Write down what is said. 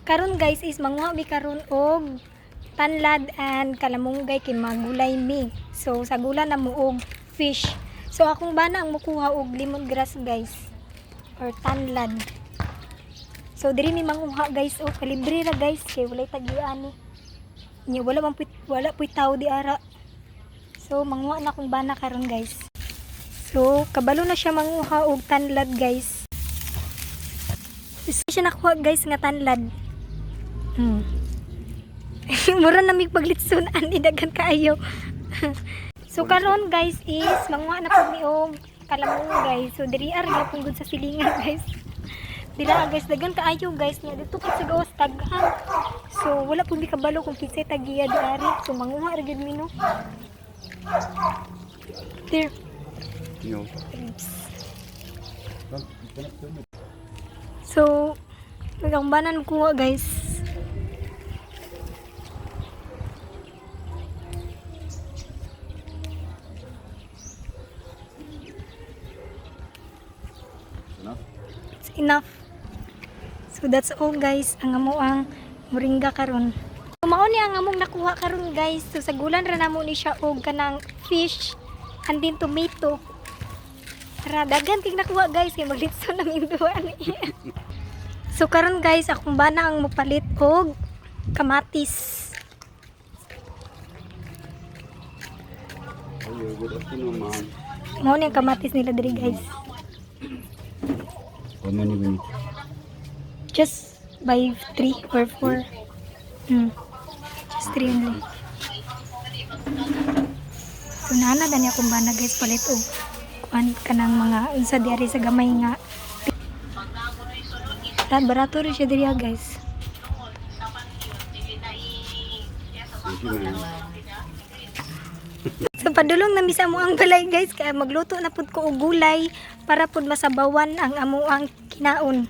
Karon guys is manguha mi karon og tanlad and kalamunggay kay magulay mi. So sa gula na mo og fish. So akong bana ang mukuha og lemongrass guys or tanlad. So diri mi manguha guys og kalibre ra guys kay walay tagian ni. Nya wala puy tao di ara. So manguha na akong bana karon guys. So kabalo na siya manguha og tanlad guys. Isa siya nakuha guys nga tanlad. Mura na mig paglitsunan idagan kaayo. So karon guys is manguha na pud mi og kalamunggay. So diri ar gyapon gud sa silingan guys. Dira guys dagan kaayo guys nya dito kit sa gawas taghan. So wala pud mi kabalo kung kinsay tagiya di ari. So manguha ra gyud mi no. There. Yo. So nagangbanan kuha guys. It's enough. So that's all guys ang amuang moringa karon. So mao ni ang among nakuha karon guys. So sa gulan ra namo ni siya og kanang fish and then tomato. Tara dagan kay nakuha guys kay maglitso na mi duwa ni. So karon guys akong bana ang mopalit og kamatis. Hello, good afternoon, ma'am. Mao ni ang kamatis nila diri guys. How many we need? Just by 3 or 4. Just 3 only. So nana dani akong bana guys palit og kuan kanang mga unsa diari sa gamay nga. Barato rin siya diri guys. Thank you, ma'am. So padulong na misa mo ang balay guys kaya magluto na pud ko og gulay para pud masabawan ang amuang kinaon.